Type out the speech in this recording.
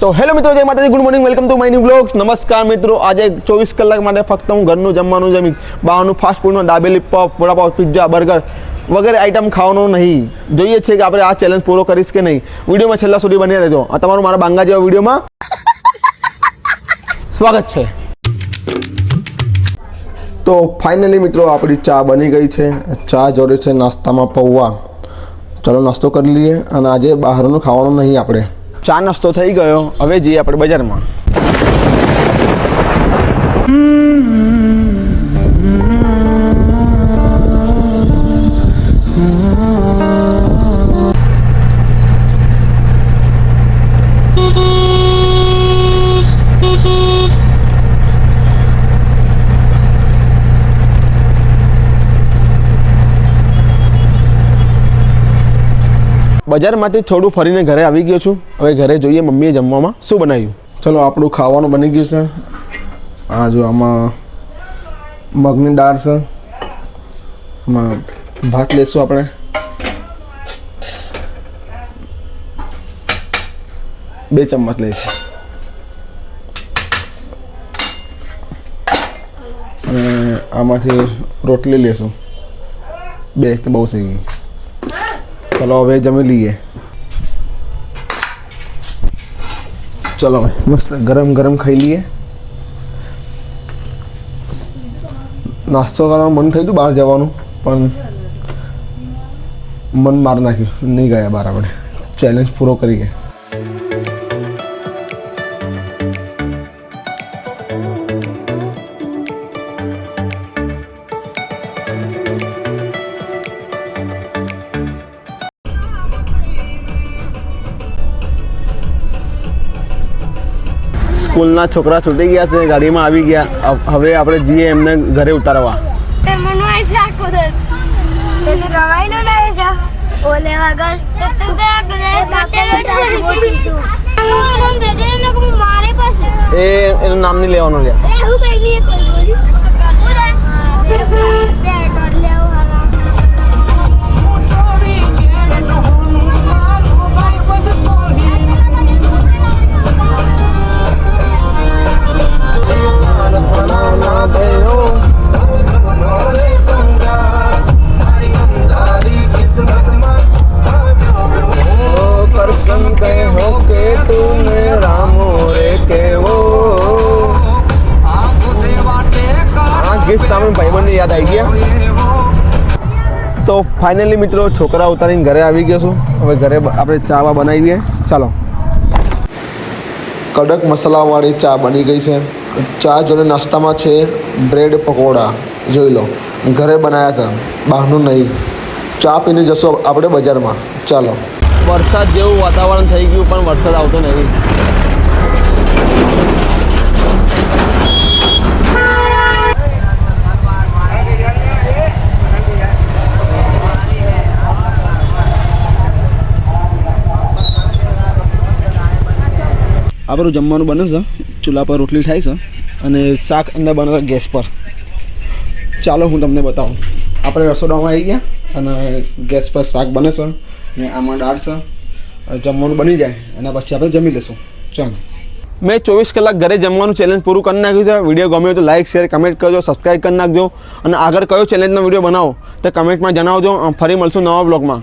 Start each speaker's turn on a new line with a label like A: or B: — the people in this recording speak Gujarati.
A: તો હેલો મિત્રો, જય માતાજી, good morning, welcome to my new blogs. નમસ્કાર મિત્રો, આજે 24 કલાક માટે ફક્ત હું ઘરનું જમવાનું જમી, બહારનું ફાસ્ટ ફૂડનું dabeli, puff, vadapav, pizza, burger વગેરે આઈટમ ખાવાનું નહીં. જોઈએ છે કે આપણે આ ચેલેન્જ પૂરો કરીશ કે નહીં. વિડીયોમાં છેલ્લા સુધી બની રહેજો. આ તમારું મારા બાંગા જેવા વિડીયોમાં સ્વાગત છે. તો ફાઇનલી મિત્રો, આપણી ચા બની ગઈ છે. ચા જોડે છે નાસ્તામાં પૌવા. ચલો નાસ્તો કરી લઈએ. અને આજે બહારનું ખાવાનું નહીં. આપણે ચા નાસ્તો થઈ ગયો, હવે જઈએ આપણે બજારમાં. બજારમાંથી થોડું ફરીને ઘરે આવી ગયો છું. હવે ઘરે જોઈએ મમ્મીએ જમવામાં શું બનાવ્યું. ચલો, આપણું ખાવાનું બની ગયું છે. આ જો આમાં મગની દાળ છે, આમાં ભાત લેશું આપણે. બે ચમચ લઈશું અને આમાંથી રોટલી લેશું. બે તો બહુ થઈ ગઈ. ચલો હવે જમી લઈએ. ચલો હવે મસ્ત ગરમ ગરમ ખાઈ લઈએ. નાસ્તો કરવાનું મન થયું હતું બહાર જવાનું, પણ મન મારી નાખ્યું, નહીં ગયા બહાર. આપણે ચેલેન્જ પૂરો કરીએ. સ્કૂલના છોકરા છૂટી ગયા છે, ગાડીમાં આવી ગયા. હવે આપણે જઈએ એમને ઘરે ઉતારવા. એનું નામ નહીં લેવાનું છે. ભાઈબંધને યાદ આવી ગયા. તો ફાઇનલી મિત્રો, છોકરા ઉતારીને ઘરે આવી ગયો છું. હવે ઘરે આપણે ચા બનાવીએ. ચાલો. કડક મસાલાવાળી ચા બની ગઈ છે. ચા જોડે નાસ્તામાં છે બ્રેડ પકોડા. જોઈ લો, ઘરે બનાવ્યા છે, બહારનું નહીં. ચા પીને જશો આપણે બજારમાં. ચાલો. વરસાદ જેવું વાતાવરણ થઈ ગયું, પણ વરસાદ આવતો નહીં. આપણું જમવાનું બને છે, ચૂલા પર રોટલી થાય છે અને શાક અંદર બને ગેસ પર. ચાલો હું તમને બતાવું. આપણે રસોડામાં આવી ગયા અને ગેસ પર શાક બને છે અને આમાં દાળ છે. જમવાનું બની જાય અને પછી આપણે જમી લઈશું. ચાલો. મેં 24 કલાક ઘરે જમવાનું ચેલેન્જ પૂરું કરી નાખ્યું છે. વિડીયો ગમ્યો તો લાઇક, શેર, કમેન્ટ કરજો, સબસ્ક્રાઈબ કરી નાખજો. અને આગળ કયો ચેલેન્જનો વિડીયો બનાવો તે કમેન્ટમાં જણાવજો. ફરી મળશું નવા બ્લોગમાં.